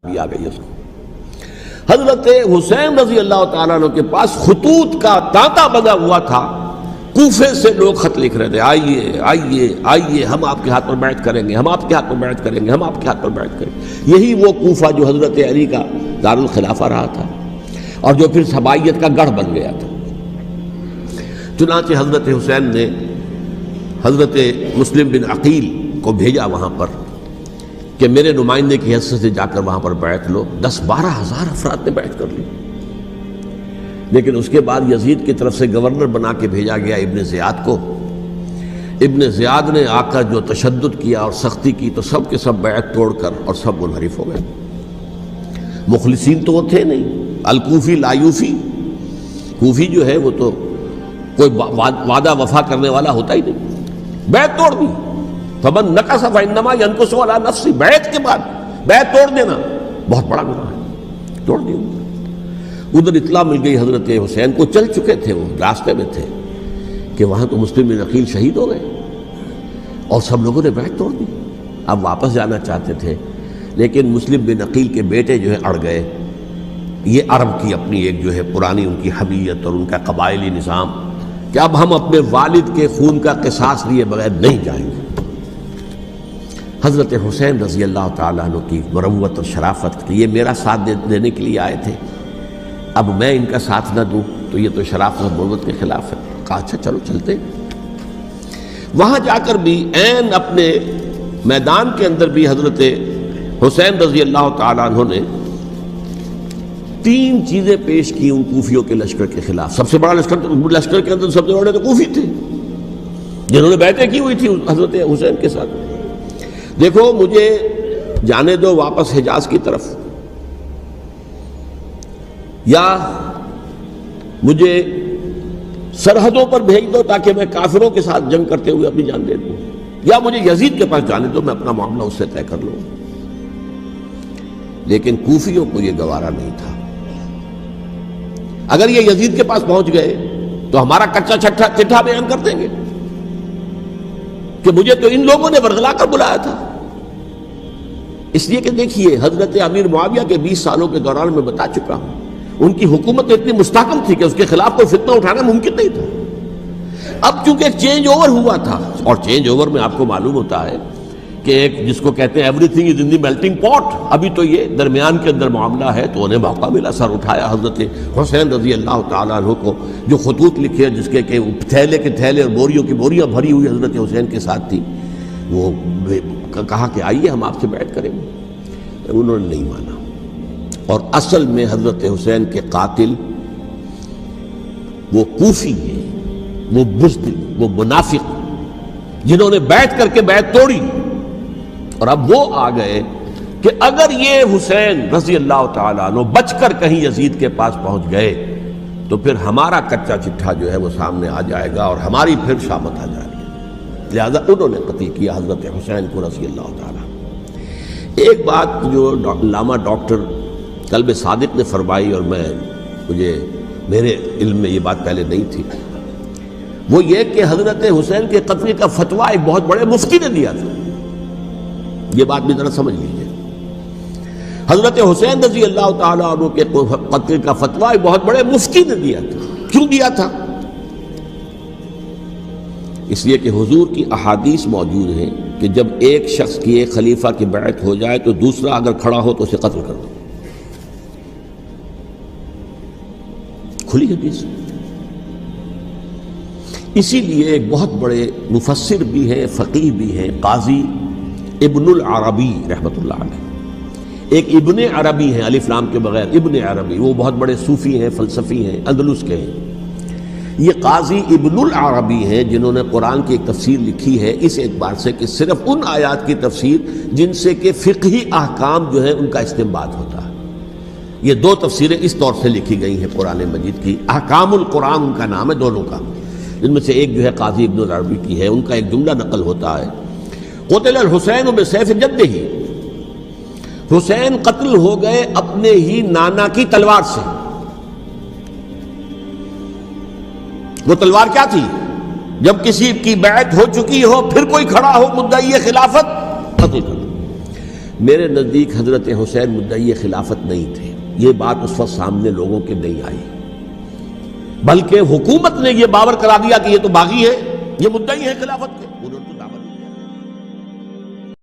بھی آ گئی اس کو۔ حضرت حسین رضی اللہ تعالیٰ عنہ کے پاس خطوط کا تانتا بنا ہوا تھا، کوفے سے لوگ خط لکھ رہے تھے، آئیے آئیے آئیے، ہم آپ کے ہاتھ پر بیعت کریں گے، ہم آپ کے ہاتھ پر بیعت کریں گے، ہم آپ کے ہاتھ پر بیعت کریں گے۔ یہی وہ کوفہ جو حضرت علی کا دارالخلافہ رہا تھا اور جو پھر صبائیت کا گڑھ بن گیا تھا۔ چنانچہ حضرت حسین نے حضرت مسلم بن عقیل کو بھیجا وہاں پر کہ میرے نمائندے کی حیثیت سے جا کر وہاں پر بیعت لو۔ 10-12 ہزار افراد نے بیعت کر لی، لیکن اس کے بعد یزید کی طرف سے گورنر بنا کے بھیجا گیا ابن زیاد کو۔ ابن زیاد نے آ کر جو تشدد کیا اور سختی کی تو سب کے سب بیعت توڑ کر اور سب منحرف ہو گئے۔ مخلصین تو وہ تھے نہیں، الکوفی لایوفی، کوفی جو ہے وہ تو کوئی وعدہ وفا کرنے والا ہوتا ہی نہیں، بیعت توڑ دی۔ فمن نقص فانما ينقص على نفسه، بیعت کے بعد بیعت توڑ دینا بہت بڑا گناہ ہے، توڑ دی۔ ادھر اطلاع مل گئی حضرت حسین کو، چل چکے تھے، وہ راستے میں تھے کہ وہاں تو مسلم بن عقیل شہید ہو گئے اور سب لوگوں نے بیعت توڑ دی۔ اب واپس جانا چاہتے تھے، لیکن مسلم بن عقیل کے بیٹے جو ہے اڑ گئے۔ یہ عرب کی اپنی ایک جو ہے پرانی ان کی حمیت اور ان کا قبائلی نظام کہ اب ہم اپنے والد کے خون کا قصاص لیے بغیر نہیں جائیں گے۔ حضرت حسین رضی اللہ تعالیٰ عنہ کی مروت اور شرافت کہ یہ میرا ساتھ دینے کے لیے آئے تھے، اب میں ان کا ساتھ نہ دوں تو یہ تو شرافت اور مروت کے خلاف ہے۔ کہا اچھا چلو چلتے۔ وہاں جا کر بھی عین اپنے میدان کے اندر بھی حضرت حسین رضی اللہ تعالیٰ عنہ نے 3 چیزیں پیش کی ان کوفیوں کے لشکر کے خلاف۔ سب سے بڑا لشکر کے اندر سب سے بڑے تو کوفی تھے جنہوں نے بیعتیں کی ہوئی تھی حضرت حسین کے ساتھ۔ دیکھو مجھے جانے دو واپس حجاز کی طرف، یا مجھے سرحدوں پر بھیج دو تاکہ میں کافروں کے ساتھ جنگ کرتے ہوئے اپنی جان دے دوں، یا مجھے یزید کے پاس جانے دو، میں اپنا معاملہ اس سے طے کر لوں۔ لیکن کوفیوں کو یہ گوارا نہیں تھا۔ اگر یہ یزید کے پاس پہنچ گئے تو ہمارا کچا چٹھا بیان کر دیں گے کہ مجھے تو ان لوگوں نے ورغلا کر بلایا تھا۔ اس لیے کہ دیکھیے حضرت امیر معاویہ کے 20 سالوں کے دوران میں بتا چکا ہوں، ان کی حکومت اتنی مستحکم تھی کہ اس کے خلاف کوئی فتنہ اٹھانا ممکن نہیں تھا۔ اب چونکہ ایک چینج اوور ہوا تھا، اور چینج اوور میں آپ کو معلوم ہوتا ہے کہ ایک جس کو کہتے ہیں every thing is in the melting پاٹ، ابھی تو یہ درمیان کے اندر معاملہ ہے، تو انہیں موقع ملا، سر اٹھایا حضرت حسین رضی اللہ تعالیٰ عنہ کو، جو خطوط لکھے جس کے کہ تھیلے کے تھیلے اور بوریوں کی بوریاں بھری ہوئی حضرت حسین کے ساتھ تھی، وہ کہا کہ آئیے ہم آپ سے بیعت کریں گے۔ انہوں نے نہیں مانا، اور اصل میں حضرت حسین کے قاتل وہ کوفی ہیں، وہ بزدل، وہ منافق جنہوں نے بیعت کر کے بیعت توڑی۔ اور اب وہ آ گئے کہ اگر یہ حسین رضی اللہ تعالیٰ عنہ بچ کر کہیں یزید کے پاس پہنچ گئے تو پھر ہمارا کچا چٹھا جو ہے وہ سامنے آ جائے گا اور ہماری پھر شامت آ جائے گی، لہذا انہوں نے قتل کیا حضرت حسین کو رضی اللہ تعالیٰ۔ ایک بات جو علامہ ڈاکٹر قلب صادق نے فرمائی، اور مجھے میرے علم میں یہ بات پہلے نہیں تھی، وہ یہ کہ حضرت حسین کے قتل کا فتویٰ ایک بہت بڑے مفتی نے دیا تھا۔ یہ بات بھی ذرا سمجھ لیجیے، حضرت حسین رضی اللہ تعالیٰ عنہ کے قتل کا فتویٰ ایک بہت بڑے مفتی نے دیا تھا۔ کیوں دیا تھا؟ اس لیے کہ حضور کی احادیث موجود ہیں کہ جب ایک شخص کی ایک خلیفہ کی بیعت ہو جائے تو دوسرا اگر کھڑا ہو تو اسے قتل کر دو، کھلی حدیث۔ اسی لیے ایک بہت بڑے مفسر بھی ہیں، فقیہ بھی ہیں، قاضی ابن العربی رحمۃ اللہ علیہ، ایک ابن عربی ہیں الف لام کے بغیر، ابن عربی، وہ بہت بڑے صوفی ہیں، فلسفی ہیں، اندلس کے ہیں۔ یہ قاضی ابن العربی ہیں جنہوں نے قرآن کی ایک تفسیر لکھی ہے اس اعتبار سے کہ صرف ان آیات کی تفسیر جن سے کہ فقہی احکام جو ہیں ان کا استنباط ہوتا ہے۔ یہ 2 تفسیریں اس طور سے لکھی گئی ہیں قرآن مجید کی، احکام القرآن ان کا نام ہے دونوں کا، جن میں سے ایک جو ہے قاضی ابن العربی کی ہے۔ ان کا ایک جملہ نقل ہوتا ہے، قتل الحسین بسیف جدہ، حسین قتل ہو گئے اپنے ہی نانا کی تلوار سے۔ وہ تلوار کیا تھی؟ جب کسی کی بیعت ہو چکی ہو پھر کوئی کھڑا ہو مدعی خلافت، قتل کر دو۔ میرے نزدیک حضرت حسین مدعی خلافت نہیں تھے، یہ بات اس وقت سامنے لوگوں کے نہیں آئی، بلکہ حکومت نے یہ باور کرا دیا کہ یہ تو باغی ہے، یہ مدعی ہے خلافت کے، انہوں نے تو دعوت دی۔